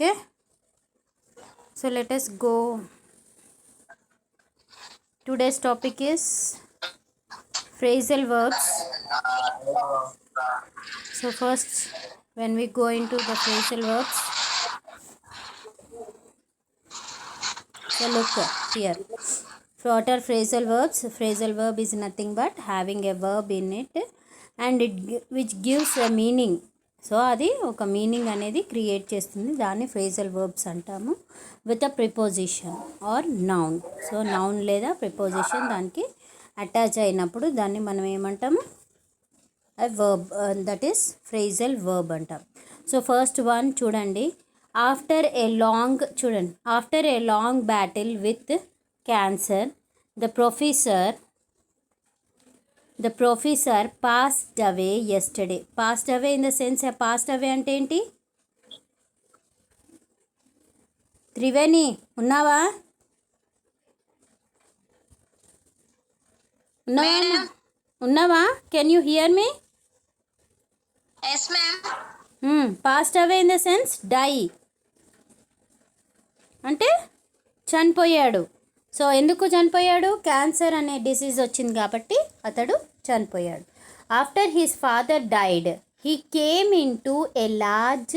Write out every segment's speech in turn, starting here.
Okay, so let us go. Today's topic is phrasal verbs. So first, when we go into the phrasal verbs, so look here. What are phrasal verbs? Phrasal verb is nothing but having a verb in it and which gives a meaning. So అది ఒక meaning అనేది create చేస్తుంది, దాన్ని phrasal verbs అంటాము. With a preposition or noun. So noun లేదా preposition దానికి attach అయినప్పుడు దాన్ని మనం ఏమంటాము? a verb, that is phrasal verb అంటాం. సో ఫస్ట్ వన్ చూడండి. After a long battle with cancer the professor passed away yesterday. Passed away in the sense, passed away అంటే ఏంటి? త్రివేణి ఉన్నావా? ఉన్నావా? Can you hear me? Yes, ma'am. Passed away in the sense die అంటే చనిపోయాడు. So ఎందుకు చనిపోయాడు? Cancer అనే disease వచ్చింది కాబట్టి అతడు చనిపోయాడు. After his father died he came in to a large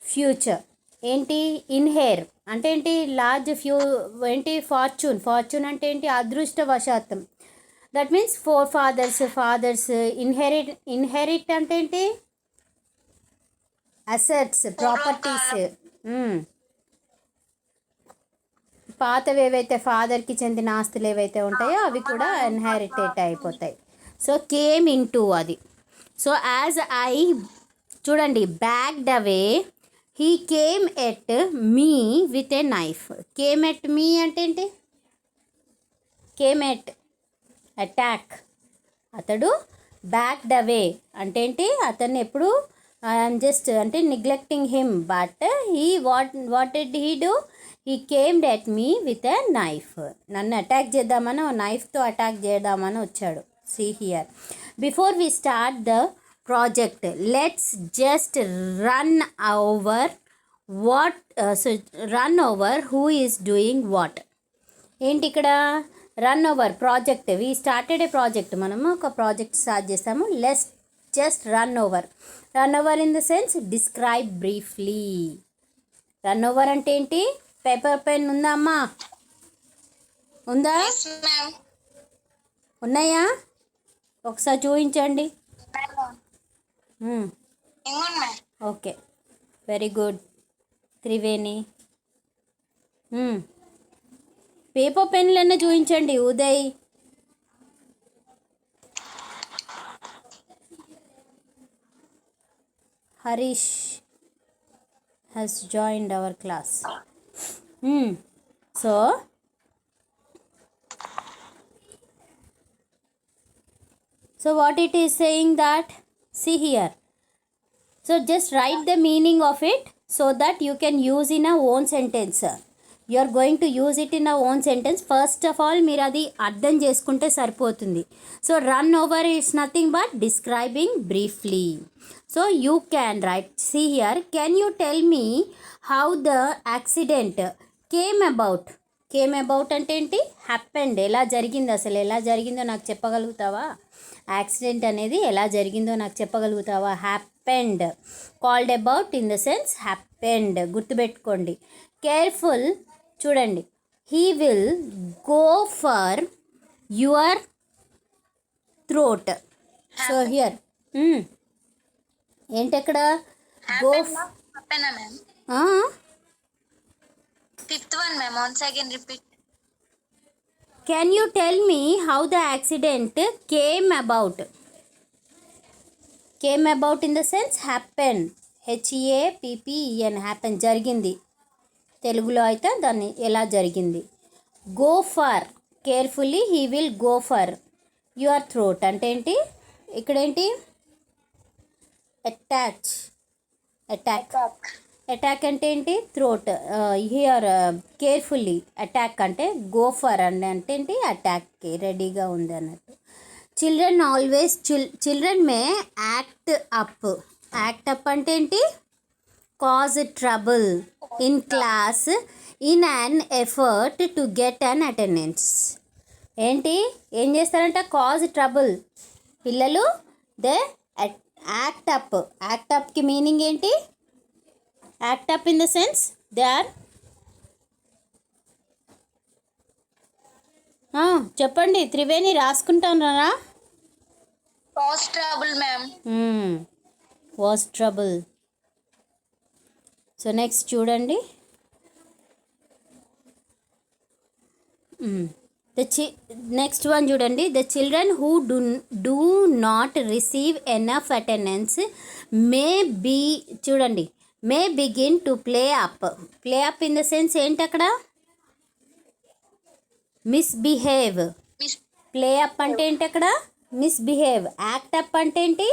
future. ఏంటి? ఇన్హేర్ అంటే ఏంటి? లార్జ్ ఏంటి? ఫార్చ్యూన్ అంటే ఏంటి? అదృష్టవశాత్తం. దట్ మీన్స్ ఫాదర్స్ ఇన్హెరిట్ అంటే ఏంటి? Assets, properties. పాతవి ఏవైతే ఫాదర్కి చెందిన ఆస్తులు ఏవైతే ఉంటాయో అవి కూడా ఇన్హెరిటేట్ అయిపోతాయి. సో కేమ్ ఇన్ టు అది. సో యాజ్ ఐ చూడండి, backed away he came at me with a knife. Came at me అంటే ఏంటి? Came at attack. అతడు బ్యాక్డ్ అవే అంటే ఏంటి? అతన్ని ఎప్పుడు జస్ట్ అంటే neglecting him, but he what did he do? He came at me with a knife. నన్ను attack చేద్దామని, నైఫ్తో అటాక్ చేద్దామని వచ్చాడు. See here. Before we start the project let's just run over who is doing what. ఏంటి ఇక్కడ? Run over project. We started a project. మనము ఒక project start చేస్తాము. Let's just run over in the sense describe briefly. Run over అంటే ఏంటి? Paper pen ఉందా అమ్మా? ఉందా? Yes, ma'am. ఉన్నాయా? ఒకసారి చూపించండి. ఇంకోండి ma'am. Okay, very good Triveni. Paper పెన్లన్నీ చూపించండి. Uday, Harish has joined our class. So what it is saying that, see here, so just write the meaning of it so that you can use in a own sentence. You are going to use it in a own sentence. First of all మీరు అది అర్థం చేసుకుంటే సరిపోతుంది. So run over is nothing but describing briefly. So you can write, see here, can you tell me how the accident came about? అంటే ఏంటి? Happened. ఎలా జరిగింది? అసలు ఎలా జరిగిందో నాకు చెప్పగలుగుతావా? యాక్సిడెంట్ అనేది ఎలా జరిగిందో నాకు చెప్పగలుగుతావా? Happened. Called about in the sense happened. గుర్తుపెట్టుకోండి. కేర్ఫుల్ చూడండి. He will go for your throat. So here ఏంటి అక్కడ? Go. Happen, ma'am. Fifth one, ma'am. Once again repeat. Can you tell me how the accident came about? Came about in the sense happen. HAPPEN. happen. జరిగింది. తెలుగులో అయితే దాన్ని ఎలా జరిగింది? Go for. Carefully he will go for your throat అంటే ఏంటి? ఇక్కడేంటి? Attack అంటే ఏంటి? థ్రోట్. Here carefully. అటాక్ అంటే గో ఫర్ అంటే ఏంటి? అటాక్కి రెడీగా ఉంది అన్నట్టు. చిల్డ్రన్ మే యాక్ట్ అప్. అంటే ఏంటి? cause trouble in class in an effort to get an attendance. ఏంటి ఏం చేస్తారంట? Cause trouble. పిల్లలు దే యాక్ట్ అప్కి మీనింగ్ ఏంటి? Act up in the sense they are చెప్పండి త్రివేణి, రాసుకుంటారా? Cause trouble ma'am. Was trouble. So next చూడండి, నెక్స్ట్ వన్ చూడండి. The children who do not receive enough attendance may be, చూడండి, may begin to play up. Play up in the sense ఏంటి అక్కడ? Misbehave. Play up అంటే ఏంటి అక్కడ? Misbehave. Act up అంటే ఏంటి?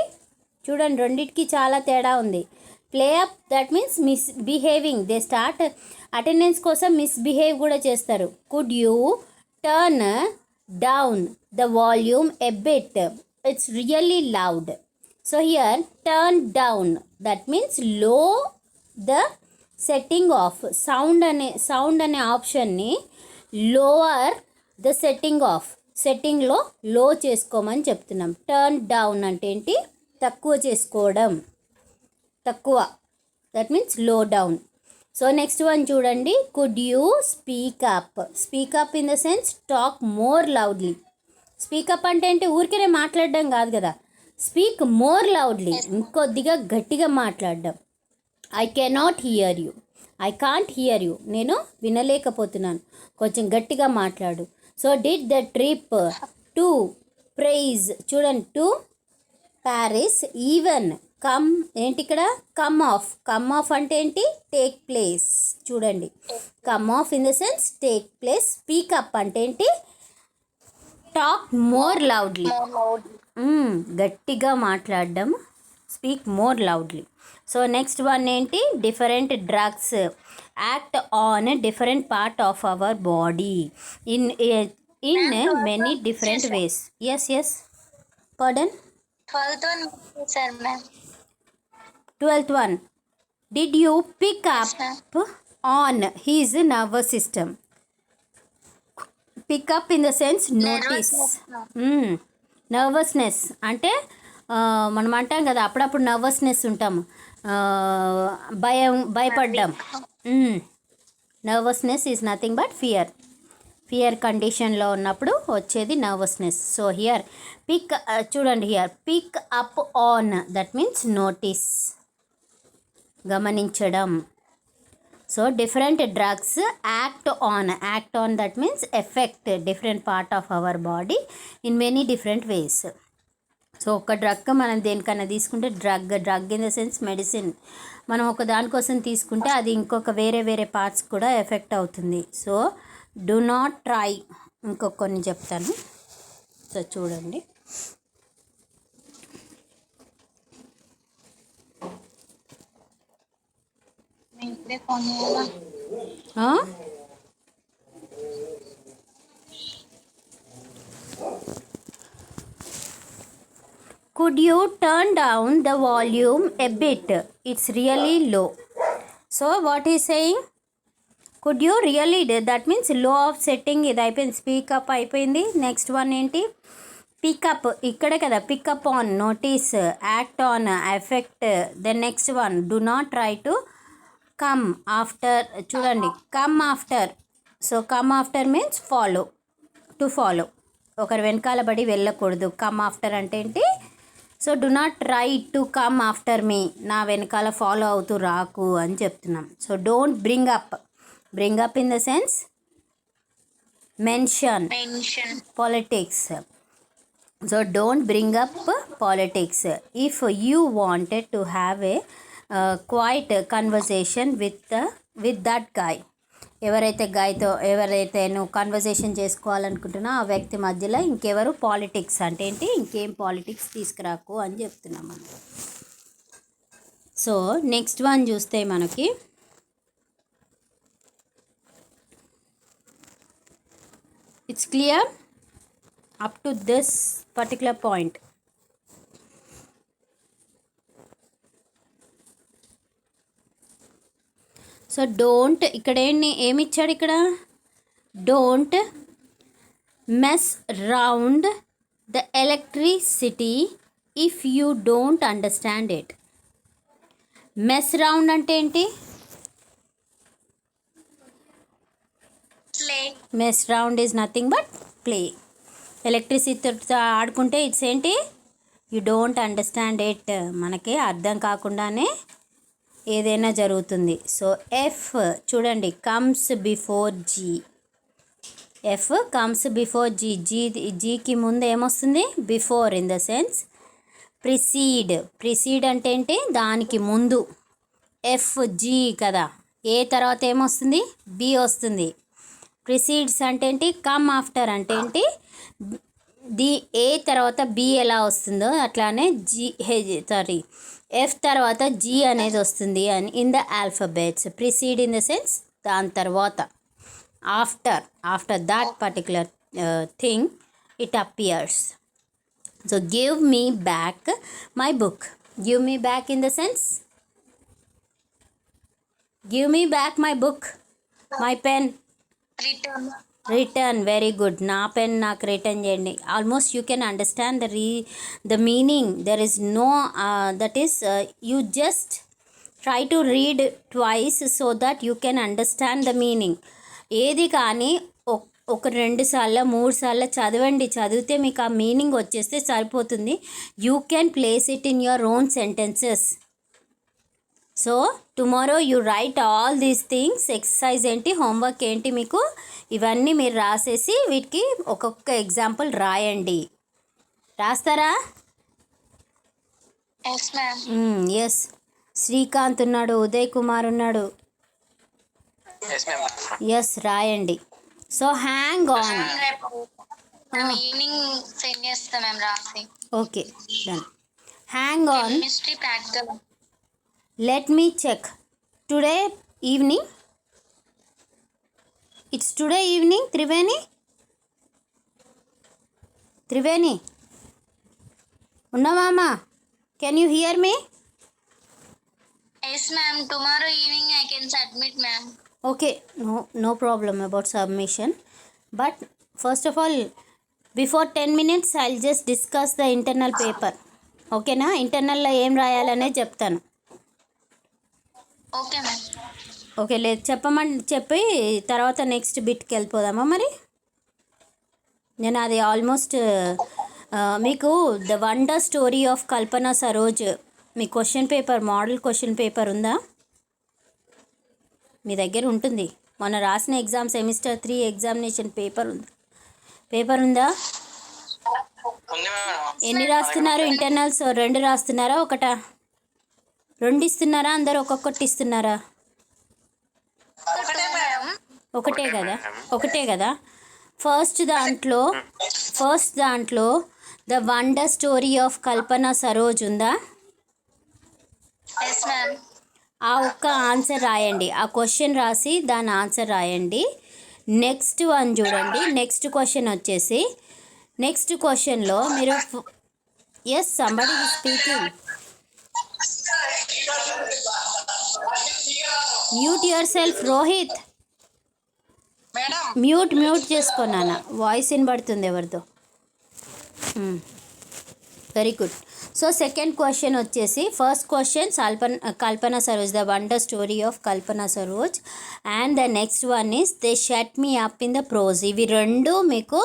చూడండి, రెండింటికి చాలా తేడా ఉంది. Play up that means misbehaving. They start attendance కోసం మిస్బిహేవ్ కూడా చేస్తారు. Could you turn down the volume a bit, it's really loud. So here turn down that means లో ద సెట్టింగ్ ఆఫ్. సౌండ్ అనే ఆప్షన్ని లోవర్ ద సెట్టింగ్ ఆఫ్, సెట్టింగ్లో లో చేసుకోమని చెప్తున్నాం. Turn down అంటే ఏంటి? తక్కువ చేసుకోవడం, తక్కువ, దట్ మీన్స్ లో డౌన్. సో నెక్స్ట్ వన్ చూడండి. Could you speak up. Speak up in the sense talk more loudly. Speak up అంటే ఏంటి? ఊరికే మాట్లాడడం కాదు కదా. స్పీక్ మోర్ లౌడ్లీ, ఇంకొద్దిగా గట్టిగా మాట్లాడడం. I cannot hear you, I can't hear you, నేను వినలేకపోతున్నాను, కొంచెం గట్టిగా మాట్లాడు. So did the trip to prize, చూడండి, టు ప్యారిస్ ఈవెన్ కమ్, ఏంటి ఇక్కడ? Come off. కమ్ ఆఫ్ అంటే ఏంటి? Take place. చూడండి, come off in the sense take place. Speak up అంటే ఏంటి? టాక్ మోర్ లౌడ్లీ, గట్టిగా మాట్లాడడం. Speak more loudly. So next one ఏంటి? Different drugs act on different part of our body in many different ways. Yes pardon? 12th one sir ma'am. 12th one. Did you pick up on his nervous system? Pick up in the sense notice. Nervousness అంటే మనం అంటాం కదా, అప్పుడప్పుడు nervousness ఉంటాము, భయపడ్డం. Nervousness is nothing but fear కండిషన్లో ఉన్నప్పుడు వచ్చేది నర్వస్నెస్. సో హియర్ పిక్, చూడండి, here pick up on that means notice, గమనించడం. So different drugs act on that means effect different part of our body in many different ways. So ఒక drug మనం దేనికన్నా తీసుకుంటే drug in the sense medicine, మనం ఒక దానికోసం తీసుకుంటే అది ఇంకొక వేరే పార్ట్స్ కూడా ఎఫెక్ట్ అవుతుంది. So do not try. ఇంకొక కొన్ని చెప్తాను, సో చూడండి. Could you turn down the volume a bit? It's really low. So what is saying? Could you really, that means low of setting ఇది అయిపోయింది, స్పీకప్ అయిపోయింది. Next one ఏంటి? Pick up, ఇక్కడే కదా, pick up on, notice, act on, effect. Then next one do not try to come after. చూడండి, come after. So come after means follow, to follow, ఒకరు వెనకాల పడి వెళ్ళకూడదు. కమ్ ఆఫ్టర్ అంటే ఏంటి? So do not try to come after me, నా వెనకాల follow అవుతూ రాకు అని చెప్తున్నాం. So don't bring up in the sense mention politics. So don't bring up politics. If you wanted to have a quiet conversation with that guy, ఎవరైతే నువ్వు conversation చేసుకోవాలనుకుంటున్నా ఆ వ్యక్తి మధ్యలో ఇంకెవరు పాలిటిక్స్ అంటే ఏంటి? ఇంకేం పాలిటిక్స్ తీసుకురాకు అని చెప్తున్నాం మనం. సో నెక్స్ట్ వన్ చూస్తే మనకి it's clear up to this particular point. So don't ఇక్కడ ఏమి ఇచ్చాడు ఇక్కడ, don't mess round the electricity if you don't understand it. Mess round అంటే ఏంటి? Play. Mess round is nothing but play. ఎలక్ట్రిసిటీతో ఆడుకుంటే ఇట్స్ ఏంటి? You don't understand it. మనకి అర్థం కాకుండానే ఏదైనా జరుగుతుంది. సో ఎఫ్ చూడండి, comes before G. F comes before G. జీకి ముందు ఏమొస్తుంది? Before in the sense precede. Precede అంటే ఏంటి? దానికి ముందు. ఎఫ్ జీ కదా, ఏ తర్వాత ఏమొస్తుంది? బి వస్తుంది. ప్రిసీడ్స్ అంటే ఏంటి? కమ్ ఆఫ్టర్ అంటే ఏంటి? ఏ తర్వాత బి ఎలా వస్తుందో అట్లానే ఎఫ్ తర్వాత జీ అనేది వస్తుంది అని in the alphabets. Precede in the sense దాని తర్వాత, after that particular thing it appears. So give me back my book. Give me back in the sense give me back my book, my pen. Return. Very good. నా pen నాకు return చేయండి. Almost you can understand the meaning. There is know that is you just try to read twice so that you can understand the meaning. ఏది కానీ ఒక 2 సార్లు 3 సార్లు చదవండి. చదివితే మీకు ఆ మీనింగ్ వచ్చేస్తే సరిపోతుంది. You can place it in your own sentences. So tomorrow you right all these things. Exercise ఏంటి, హోంవర్క్ ఏంటి మీకు, ఇవన్నీ మీరు రాసేసి వీటికి ఒక్కొక్క ఎగ్జాంపుల్ రాయండి. రాస్తారా? ఎస్. శ్రీకాంత్ ఉన్నాడు, ఉదయ్ కుమార్ ఉన్నాడు. ఎస్, రాయండి. So hang on. Okay, done. Hang on. Let me check. Today evening. It's today evening, Triveni. Triveni. Unna mama. Can you hear me? Yes, ma'am. Tomorrow evening I can submit, ma'am. Okay. No problem about submission. But first of all, before 10 minutes, I'll just discuss the internal paper. Okay na? Internal lo em rayalane చెప్తాను. Okay ma'am. Okay, లేదు చెప్పి తర్వాత next బిట్కి వెళ్ళిపోదామా మరి? నేను అది almost మీకు the wonder story of Kalpana Saroj me question paper, model question paper ఉందా మీ దగ్గర? ఉంటుంది. మొన్న రాసిన ఎగ్జామ్ సెమిస్టర్ 3 ఎగ్జామినేషన్ పేపర్ ఉందా? ఎన్ని రాస్తున్నారు ఇంటర్నల్స్? 2 రాస్తున్నారా, ఒకటా? 2 ఇస్తున్నారా? అందరు ఒక్కొక్కటి ఇస్తున్నారా? ఒకటే కదా. ఫస్ట్ దాంట్లో the wonder story of Kalpana Saroj ఉందా? ఆ ఒక్క ఆన్సర్ రాయండి. ఆ క్వశ్చన్ రాసి దాని ఆన్సర్ రాయండి. నెక్స్ట్ వన్ చూడండి. నెక్స్ట్ క్వశ్చన్ వచ్చేసి, నెక్స్ట్ క్వశ్చన్లో మీరు yes somebody is speaking. Mute yourself Rohit. Mute చేసుకున్నాను, వాయిస్ వినబడుతుంది ఎవరితో. Very good. So second question వచ్చేసి, first question Kalpana Saroj, the wonder story of Kalpana Saroj, and the next one is they shut me up in the prose. ఇవి 2 మీకు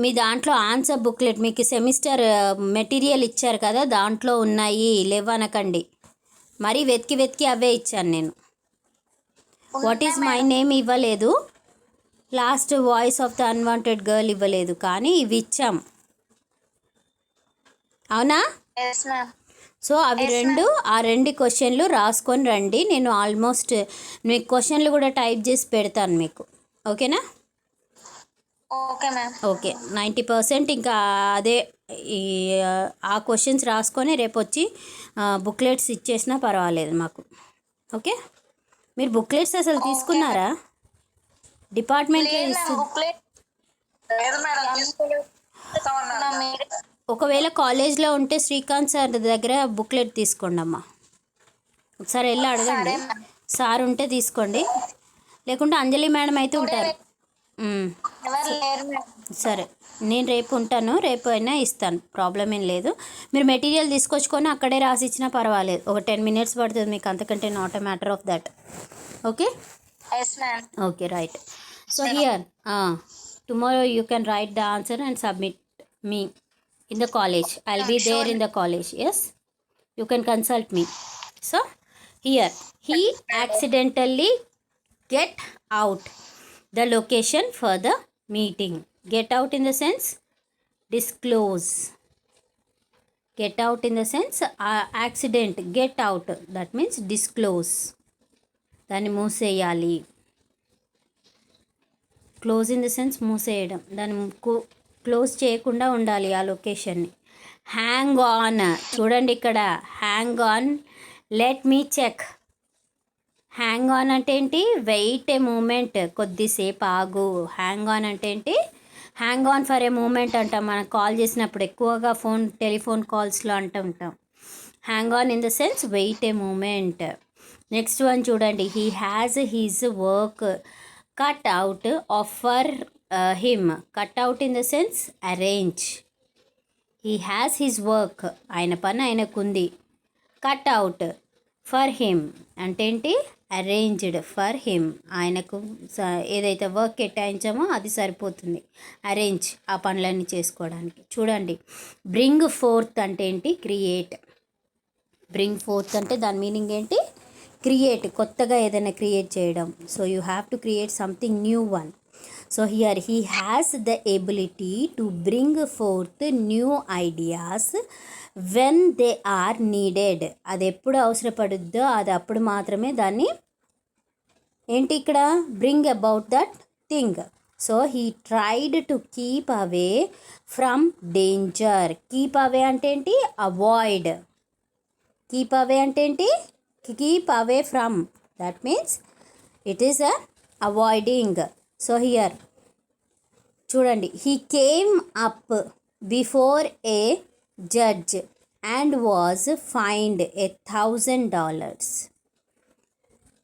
మీ దాంట్లో answer booklet మీకు semester material ఇచ్చారు కదా, దాంట్లో ఉన్నాయి. లేవనకండి, మరీ వెతికి అవే ఇచ్చాను నేను. వాట్ ఈజ్ మై నేమ్ ఇవ్వలేదు, last voice of the unwanted girl ఇవ్వలేదు, కానీ ఇవి ఇచ్చాం. అవునా? సో అవి 2 ఆ 2 క్వశ్చన్లు రాసుకొని రండి. నేను ఆల్మోస్ట్ మీకు క్వశ్చన్లు కూడా టైప్ చేసి పెడతాను మీకు. ఓకేనా? ఓకే, 90% ఇంకా అదే ఆ క్వశ్చన్స్ రాసుకొని రేపు వచ్చి బుక్లెట్స్ ఇచ్చేసినా పర్వాలేదు మాకు. ఓకే, మీరు బుక్లెట్స్ అసలు తీసుకున్నారా? డిపార్ట్మెంట్లో ఇస్తుంది. ఒకవేళ కాలేజ్లో ఉంటే శ్రీకాంత్ సార్ దగ్గర బుక్లెట్ తీసుకోండి అమ్మా. ఒకసారి వెళ్ళి అడగండి. సార్ ఉంటే తీసుకోండి, లేకుంటే అంజలి మేడం అయితే ఉంటారు. ఎవరు లేరు మేడం. సరే, నేను రేపు ఉంటాను, రేపు అయినా ఇస్తాను, ప్రాబ్లం ఏం లేదు. మీరు మెటీరియల్ తీసుకొచ్చుకొని అక్కడే రాసి ఇచ్చినా పర్వాలేదు, ఒక 10 minutes పడుతుంది మీకు, అంతకంటే not a matter of that. Okay yes ma'am. Okay right. So here tomorrow you can write the answer and submit మీ in the college. I'll be there in the college. Yes, you can consult me. So here he accidentally get out the location for the meeting. Get out in the sense disclose. Get out in the sense accident. Get out, that means disclose. దాన్ని మూసేయాలి. Close in the sense మూసేయడం, దాన్ని close చేయకుండా ఉండాలి ఆ లొకేషన్ని. Hang on, చూడండి ఇక్కడ hang on, let me check. Hang on అంటే ఏంటి? Wait a moment, కొద్దిసేపు ఆగు. హ్యాంగ్ ఆన్ అంటే ఏంటి? Hang on for a moment అంటాం మనం కాల్ చేసినప్పుడు, ఎక్కువగా టెలిఫోన్ కాల్స్లో అంటూ ఉంటాం. Hang on in the sense wait a moment. Next one చూడండి, he has his work cut out of for him. Cut out in the sense arrange. He has his work, ఆయన పని ఆయనకుంది. Cut out for him అంటే ఏంటి? Arranged for him, ఆయనకు ఏదైతే work కేటాయించామో అది సరిపోతుంది, అరేంజ్ ఆ పనులన్నీ చేసుకోవడానికి. చూడండి, బ్రింగ్ ఫోర్త్ అంటే ఏంటి? క్రియేట్. బ్రింగ్ ఫోర్త్ అంటే దాని మీనింగ్ ఏంటి? క్రియేట్, కొత్తగా ఏదైనా క్రియేట్ చేయడం. So you have to create something new one. So here he has the ability to bring forth new ideas when they are needed. అది ఎప్పుడు అవసరపడుద్దో అది అప్పుడు మాత్రమే దాన్ని ఏంటి ఇక్కడ bring about that thing. So he tried to keep away from danger. Keep away అంటే ఏంటి? అవాయిడ్. కీప్ అవే అంటే ఏంటి? Keep away from, that means it is a avoiding. So here చూడండి, he came up before a judge and was fined $1,000.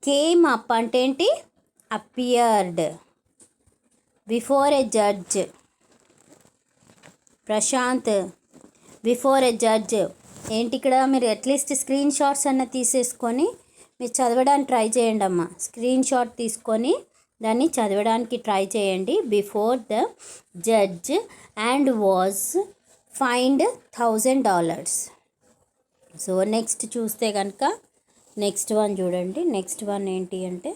Came up అంటే ఏంటి? Appeared before a judge. Presented before a judge ఏంటి ఇక్కడ? మీరు at least screen shots అన్న తీసేసుకొని మీరు చదవడానికి ట్రై చేయండి అమ్మా. స్క్రీన్ షాట్ తీసుకొని దాన్ని చదవడానికి ట్రై చేయండి. Before the judge and was fined $1,000. So next చూస్తే కనుక నెక్స్ట్ వన్ చూడండి. నెక్స్ట్ వన్ ఏంటి అంటే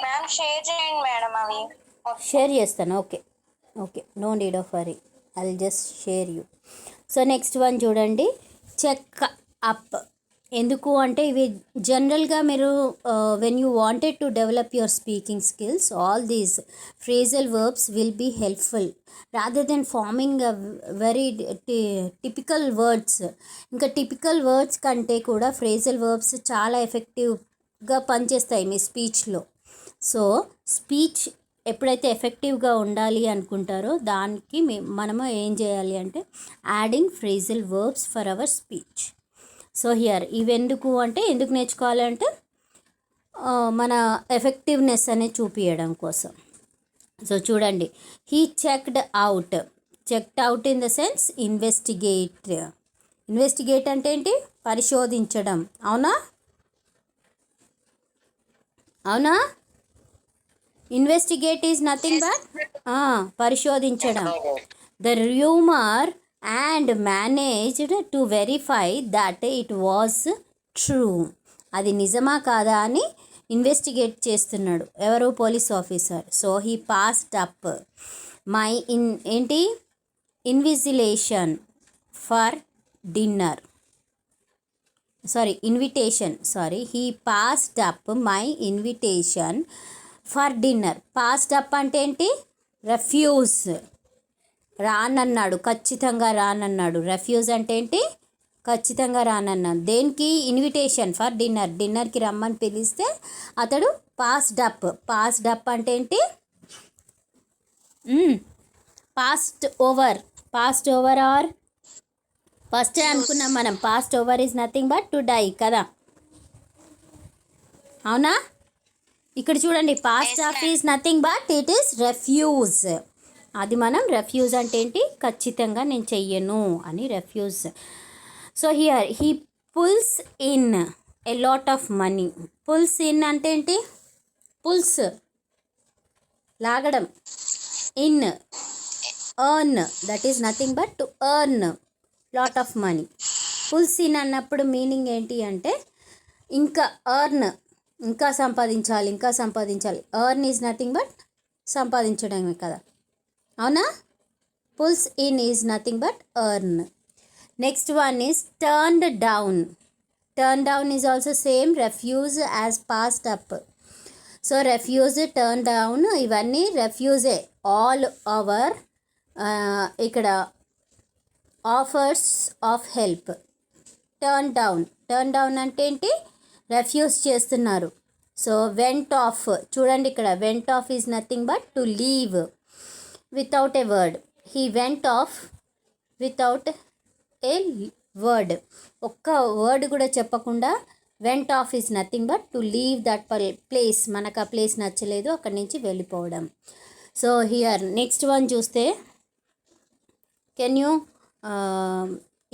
మ్యామ్ షేర్ చేయండి మేడం అవి. షేర్ చేస్తాను. Okay okay, no need of worry, I will just share you. So next one చూడండి, చెక్ అప్. ఎందుకు అంటే ఇవి జనరల్గా మీరు when you wanted to develop your speaking skills, all these phrasal verbs will be helpful rather than forming very typical words. ఇంకా typical words కంటే కూడా phrasal verbs చాలా ఎఫెక్టివ్గా పనిచేస్తాయి మీ స్పీచ్లో. సో స్పీచ్ ఎప్పుడైతే ఎఫెక్టివ్గా ఉండాలి అనుకుంటారో దానికి మనము ఏం చేయాలి అంటే adding phrasal verbs for hour speech. So here ఇవి ఎందుకు అంటే ఎందుకు నేర్చుకోవాలంటే మన ఎఫెక్టివ్నెస్ అనేది చూపించడం కోసం. సో చూడండి, he checked out. Checked out in the sense investigate. Investigate అంటే ఏంటి? పరిశోధించడం. అవునా? అవునా? ఇన్వెస్టిగేట్ ఈజ్ నథింగ్ బట్ పరిశోధించడం. The rumour and managed to verify that it was true. అది నిజమా కాదా అని ఇన్వెస్టిగేట్ చేస్తున్నాడు ఎవరు? Police officer. So he passed up my ఏంటి? Invitation for dinner. he passed up my invitation for dinner. Passed up అంటే ఏంటి? రెఫ్యూజ్, రానన్నాడు, ఖచ్చితంగా రానన్నాడు. రెఫ్యూజ్ అంటే ఏంటి? ఖచ్చితంగా రానన్నాడు. దేనికి? ఇన్విటేషన్ ఫర్ డిన్నర్, డిన్నర్కి రమ్మని పిలిస్తే అతడు పాస్డ్ అప్. పాస్డ్ అప్ అంటే ఏంటి? పాస్ట్ ఓవర్ ఆర్ ఫస్ట్ అనుకున్నాం మనం passed over is nothing but to die కదా, అవునా? ఇక్కడ చూడండి passed off is nothing but it is refuse. అది మనం రెఫ్యూజ్ అంటే ఏంటి, ఖచ్చితంగా నేను చెయ్యను అని refuse. So here he pulls in a lot of money. Pulls in అంటే ఏంటి, పుల్స్ లాగడం, in earn, that is nothing but to earn lot of money. Pulls in అన్నప్పుడు మీనింగ్ ఏంటి అంటే ఇంకా ఎర్న్, ఇంకా సంపాదించాలి, ఇంకా సంపాదించాలి. ఎర్న్ ఈజ్ నథింగ్ బట్ సంపాదించడమే కదా, అవునా? Pulls in is nothing but earn. Next one is turned down. Turn down is also same refuse as passed up. So refuse, turn down ఇవన్నీ రెఫ్యూజే. ఆల్ ఓవర్ ఇక్కడ offers of help. Turn down, turn down అంటే ఏంటి, refuse చేస్తున్నారు. So went off, చూడండి ఇక్కడ went off is nothing but to leave without a word. He went off without a word, ఒక్క word కూడా చెప్పకుండా went off is nothing but to leave that place. మనకు ఆ ప్లేస్ నచ్చలేదు, అక్కడి నుంచి వెళ్ళిపోవడం. సో హియర్ నెక్స్ట్ వన్ చూస్తే, can you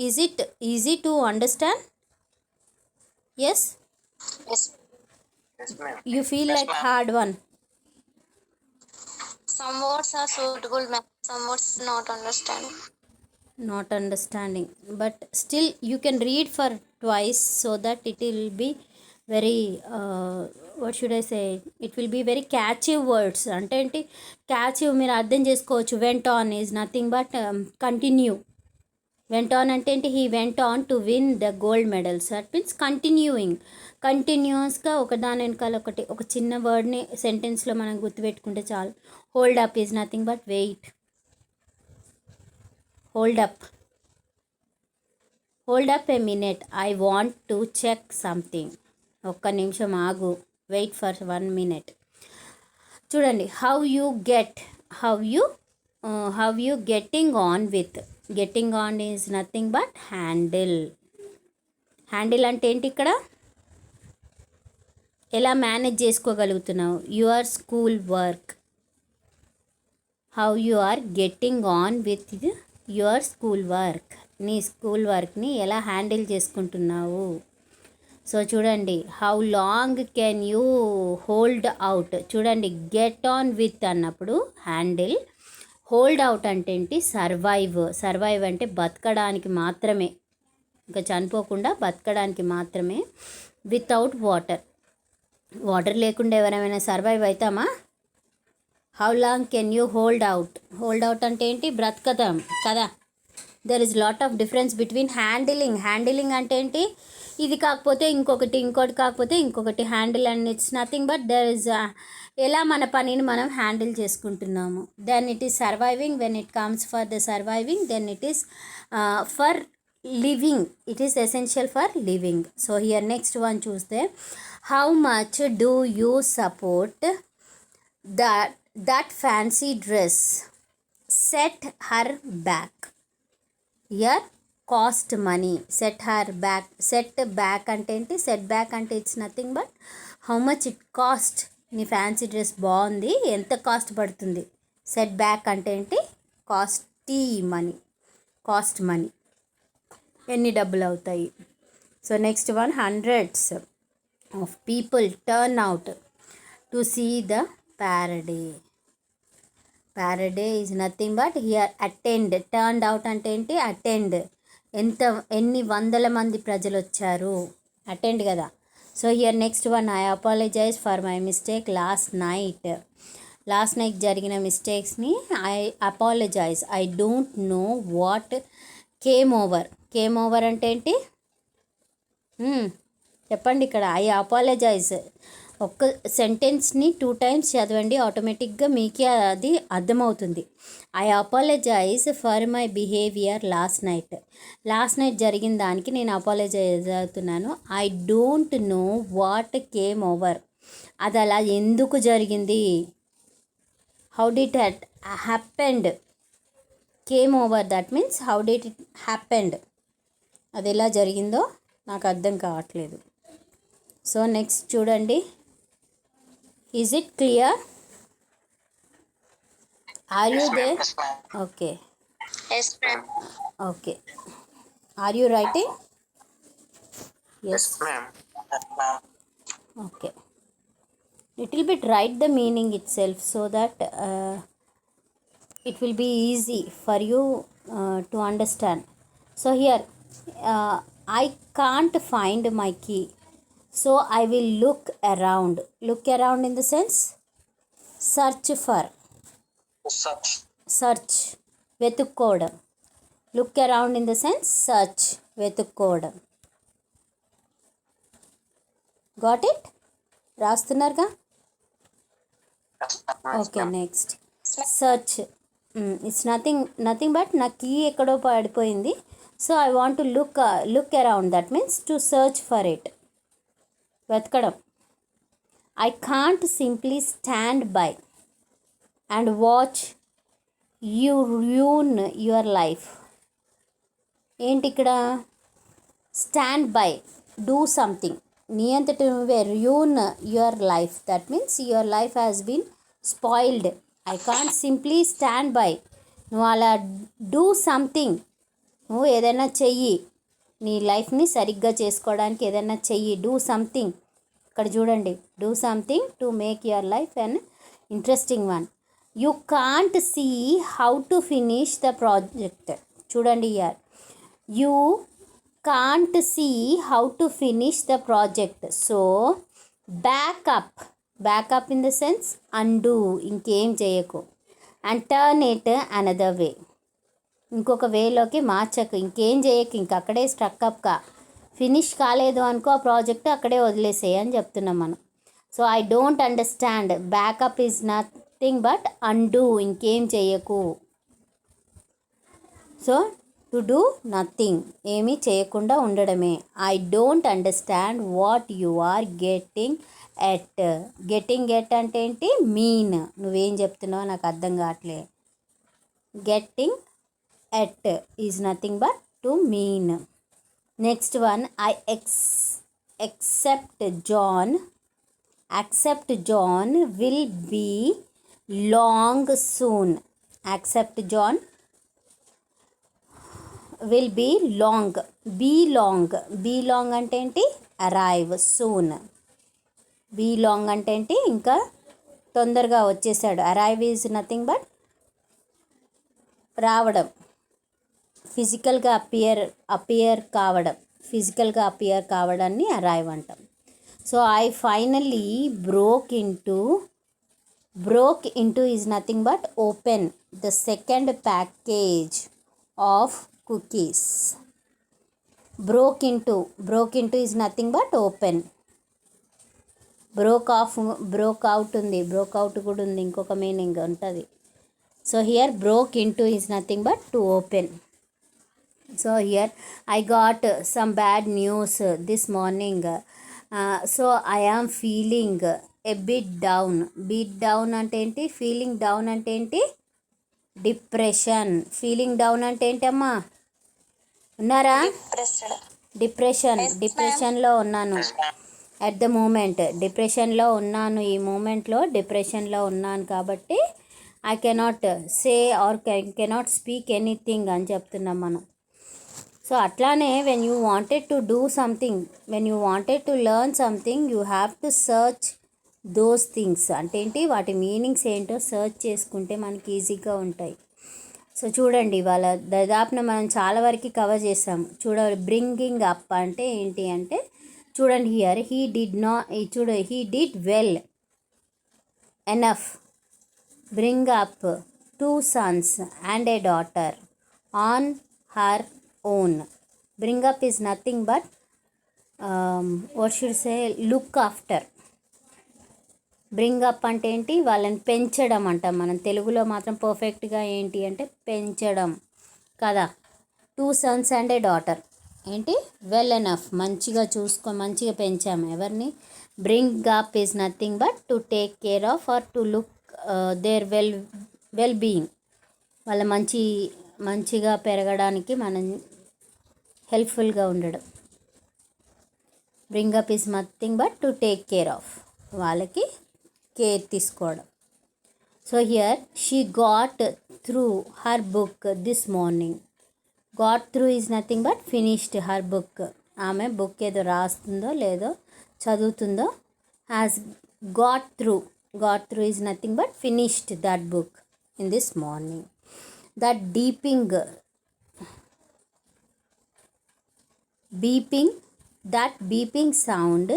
is it easy to understand? Yes, Yes, ma'am. you feel like hard one? Some words are suitable, ma'am. Some words not understanding. Not understanding, but still you can read for twice so that it will be very what should I say, it will be very catchy words. అంటే ఏంటి catch, మీరు అర్థం చేసుకోవచ్చు. Went on is nothing but continue. Went on అంటే ఏంటి, he went on to win the gold medals. That means continuing, కంటిన్యూస్గా ఒకదాని వెనకాల ఒకటి, ఒక చిన్న వర్డ్ని సెంటెన్స్లో మనం గుర్తుపెట్టుకుంటే చాలు. Hold up is nothing but wait. Hold up, hold up a minute, I want to check something. ఒక్క నిమిషం ఆగు, వెయిట్ ఫర్ 1 minute. చూడండి how you getting on with. Getting on is nothing but handle. Handle అంటే ఏంటి, ఇక్కడ ఎలా manage చేసుకోగలుగుతున్నావు. Your school work, how you are getting on with your school work. నీ స్కూల్ వర్క్ని ఎలా హ్యాండిల్ చేసుకుంటున్నావు. సో చూడండి how long can you hold out. చూడండి గెట్ ఆన్ విత్ అన్నప్పుడు హ్యాండిల్, హోల్డ్ అవుట్ అంటే ఏంటి, సర్వైవ్. సర్వైవ్ అంటే బతకడానికి మాత్రమే, ఇంకా చనిపోకుండా బతకడానికి మాత్రమే. వితౌట్ వాటర్, వాటర్ లేకుండా ఎవరైనా సర్వైవ్ అవుతామా? How long can you hold out. Hold out అంటే ఏంటి, బ్రతకదాం కదా. There is lot of difference between handling. Handling అంటే ఏంటి, ఇది కాకపోతే ఇంకొకటి, ఇంకోటి కాకపోతే ఇంకొకటి. Handle and it's nothing but there is ఎలా మన పనిని మనం హ్యాండిల్ చేసుకుంటున్నాము. Then it is surviving. When it comes for the surviving, then it is for living. It is essential for living. So here next one చూస్తే, how much do you support that fancy dress, set her back. Here cost money, set her back. Set back అంటే ఏంటి, set back అంటే it's nothing but how much it cost. నీ fancy dress బాగుంది, ఎంత cost పడుతుంది. Set back అంటే ఏంటి, cos t money, cost money, ఎన్ని డబ్బులు అవుతాయి. So next one, hundreds of people turn out to see the parade. Parade is nothing but here attend. Turned out అంటే ఏంటి, అటెండ్. ఎన్ని వందల మంది ప్రజలు వచ్చారు, అటెండ్ కదా. So here next one, I apologise for my mistake last night. Last night జరిగిన మిస్టేక్స్ని I apologise, I don't know what came over. Came over అంటే ఏంటి చెప్పండి ఇక్కడ. ఐ అపాలజైజ్, ఒక్క సెంటెన్స్ని 2 times చదవండి, ఆటోమేటిక్గా మీకే అది అర్థమవుతుంది. I apologise for my behaviour last night. Last night జరిగిన దానికి నేను అపాలజైజ్ అవుతున్నాను. I don't know what came over, అది అలా ఎందుకు జరిగింది. How did it happened. Came over that means how did it happened. అది ఎలా జరిగిందో నాకు అర్థం కావట్లేదు. సో నెక్స్ట్ చూడండి. Is it clear? Are you there? Yes, ma'am. Okay. Yes, ma'am. Okay. Are you writing? Yes, ma'am. Yes, ma'am. Okay. Little bit write the meaning itself so that it will be easy for you to understand. So here, I can't find my key, so I will look around. Look around in the sense search for. Search. వెతుక్కోవడం. Look around in the sense search. వెతుక్కోవడం. Got it? రాస్తున్నారుగా? Okay. Next search. It's nothing but నా key ఎక్కడో పడిపోయింది. So I want to look around. That means to search for it. వెతకడం. I can't simply stand by and watch you ruin your life. ఏంటి ఇక్కడ? Stand by, do something. నీ అంతటి నువ్వే ruin your life. That means your life has been spoiled. I can't simply stand by. నువ్వు అలా do something. నువ్వు ఏదైనా చెయ్యి, నీ లైఫ్ని సరిగ్గా చేసుకోవడానికి ఏదైనా చెయ్యి. Do something. ఇక్కడ చూడండి, do something to make your life an interesting one. You can't see how to finish the project. చూడండి here. You can't see how to finish the project, so back up in the sense undo. ఇంకేం చేయకు. and turn it another way. ఇంకొక వేలోకి మార్చకు. ఇంకేం చేయకు. ఇంక అక్కడే struck up కా. ఫినిష్ కాలేదు అనుకో ఆ ప్రాజెక్ట్, అక్కడే వదిలేసేయి అని చెప్తున్నాం మనం. So I don't understand. Backup is nothing but undo. ఇంకేం చేయకు. సో టు డూ నథింగ్, ఏమీ చేయకుండా ఉండడమే. I don't understand what you are getting at. Getting at అంటే ఏంటి? మీన్. నువ్వేం చెప్తున్నావో నాకు అర్థం కావట్లే. Getting at is nothing but to mean. Next one. I accept John will be long soon. Accept John will be long. be long అంటే ఏంటి? Arrive soon. be long అంటే ఏంటి? ఇంకా తొందరగా వచ్చేసాడు. అరైవ్ ఈజ్ నథింగ్ బట్ రావడం. ఫిజికల్గా appear కావడం. ఫిజికల్గా అపియర్ కావడాన్ని అరైవ్ అంటాం. So I finally broke into is nothing but open the second package of cookies. broke into is nothing but open. broke out ఉంది. broke out కూడా ఉంది, ఇంకొక meaning ఉంటుంది. So here broke into is nothing but to open. So here I got some bad news this morning, so I am feeling a bit down. అంటే ఏంటి? Feeling down అంటే ఏంటి? Depression. Feeling down అంటే ఏంటమ్మా? ఉన్నారా? డిప్రెషన్లో ఉన్నాను అట్ ద మూమెంట్. డిప్రెషన్లో ఉన్నాను. ఈ మూమెంట్లో డిప్రెషన్లో ఉన్నాను కాబట్టి I cannot say or cannot speak anything అని చెప్తున్నాం మనం. సో అట్లానే when you wanted to do something, when you wanted to learn something, you have to search those things. అంటే ఏంటి? వాటి మీనింగ్స్ ఏంటో సర్చ్ చేసుకుంటే మనకి ఈజీగా ఉంటాయి. సో చూడండి, ఇవాళ దాదాపున మనం చాలా వరకు కవర్ చేసాము. చూడండి, బ్రింగింగ్ అప్ అంటే ఏంటి అంటే చూడండి here he did well enough bring up 2 sons and a daughter on her own. Bring up is nothing but what should say, look after. Bring up అంటే ఏంటి? వాళ్ళని పెంచడం అంటాం మనం. తెలుగులో మాత్రం పర్ఫెక్ట్గా ఏంటి అంటే పెంచడం కదా. 2 sons and a daughter ఏంటి? వెల్ ఎనఫ్, మంచిగా మంచిగా పెంచాము. ఎవరిని? Bring up is nothing but to take care of or to look their well being. వాళ్ళ మంచిగా పెరగడానికి మనం హెల్ప్ఫుల్గా ఉండడం. Bring up is nothing but to take care of, వాళ్ళకి కేర్ తీసుకోవడం. So here she got through her book this morning. Got through is nothing but finished her book. ఆమె book ఏదో రాస్తుందో లేదో చదువుతుందో. Has got through. Got through is nothing but finished that book in this morning. That beeping sound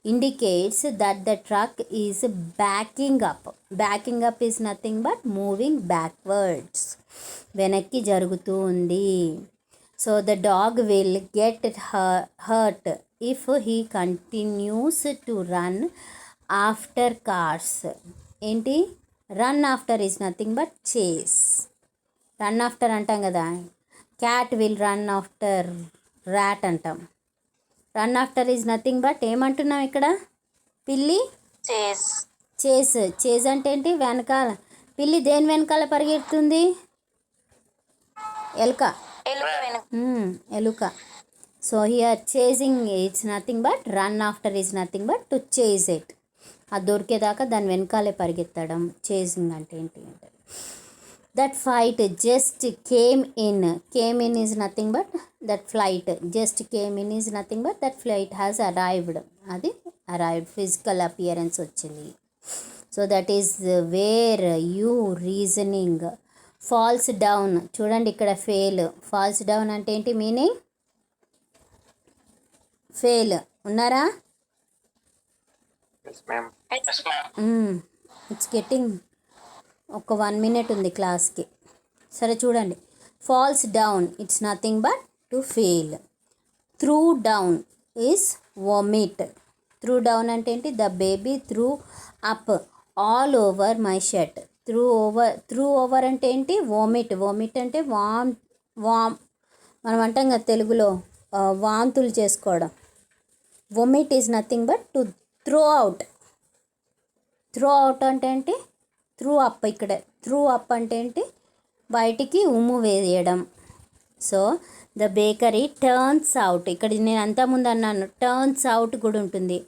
indicates that the truck is backing up. Backing up is nothing but moving backwards. వెనక్కి జరుగుతూ ఉంది. So the dog will get hurt if he continues to run after cars. ఏంటి? Run after is nothing but chase. Run after అంటాం కదా, cat will run after rat అంటాం. Run after is nothing but ఏమంటున్నాం ఇక్కడ? పిల్లి chase అంటే ఏంటి? వెనకాల. పిల్లి దేని వెనకాల పరిగెడుతుంది? ఎలుక. So here chasing it's nothing but run after is nothing but to chase it. అది దొరికేదాకా దాని వెనకాలే పరిగెత్తడం చేజింగ్ అంటే ఏంటి అంటే. That fight just came in is nothing but that flight just came in is nothing but that flight has arrived. అది arrived, physical appearance వచ్చింది. So that is where you reasoning falls down. చూడండి ఇక్కడ fail. Falls down అంటే ఏంటి meaning? Fail. ఉన్నారా? It's getting ఒక 1 minute ఉంది క్లాస్కి. సరే చూడండి. Falls down it's nothing but to fail. Threw down is vomit. Threw down అంటే ఏంటి? The baby threw up all over my shirt. Threw over అంటే ఏంటి? వామిట్. వామిట్ అంటే మనం అంటాం కదా తెలుగులో వాంతులు చేసుకోవడం. Vomit is nothing but to throw out. Throw out అంటే ఏంటి? Through up. ఇక్కడ త్రూ అప్ అంటే ఏంటి? బయటికి ఉమ్ము వేయడం. So the bakery turns out. ఇక్కడ నేను అంతకుముందు అన్నాను టర్న్స్ అవుట్ కూడా ఉంటుంది.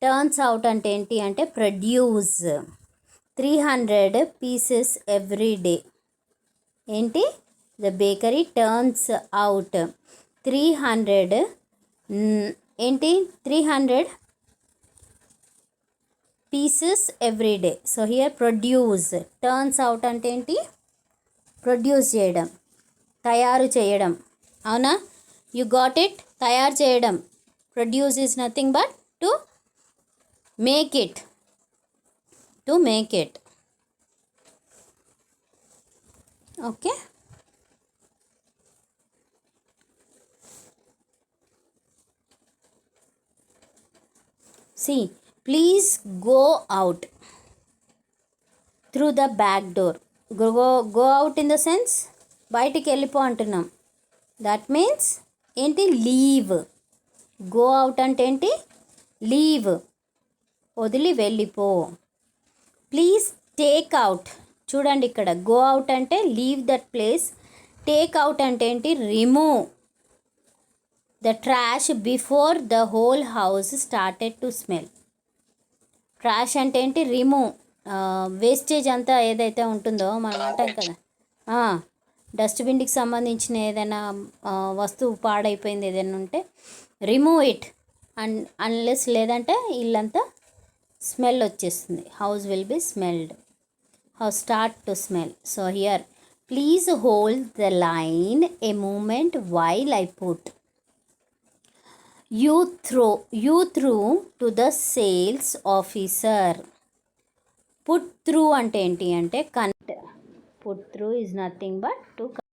టర్న్స్ అవుట్ అంటే ఏంటి అంటే ప్రొడ్యూస్ 300 pieces ఎవ్రీ డే. ఏంటి? ద బేకరీ టర్న్స్ అవుట్ 300 ఏంటి? 300 pieces every day. So here produce. Turns out అంటే ఏంటి? ప్రొడ్యూస్ చేయడం, తయారు చేయడం. అవునా? You got it? తయారు చేయడం. Produce is nothing but to make it. Okay. See, please go out through the back door. Go out in the sense బయటికి వెళ్ళిపో అంటున్నాం. దట్ మీన్స్ ఏంటి? లీవ్. గో అవుట్ అంటే ఏంటి? లీవ్, వదిలి వెళ్ళిపో. Please take out. చూడండి ఇక్కడ గో అవుట్ అంటే leave that place. Take out అంటే ఏంటి? Remove the trash before the whole house started to smell. Trash అంటే ఏంటి? రిమూవ్. వేస్టేజ్ అంతా ఏదైతే ఉంటుందో మనం అంటాం కదా, డస్ట్బిన్కి సంబంధించిన ఏదైనా వస్తువు పాడైపోయింది ఏదైనా ఉంటే రిమూవ్ ఇట్. అన్లెస్ లేదంటే ఇల్లంతా స్మెల్ వచ్చేస్తుంది. House will be smelled. House start to smell. So here please hold the line a moment while I put you through to the sales officer. Put through అంటే ఏంటి అంటే connect. Put through is nothing but to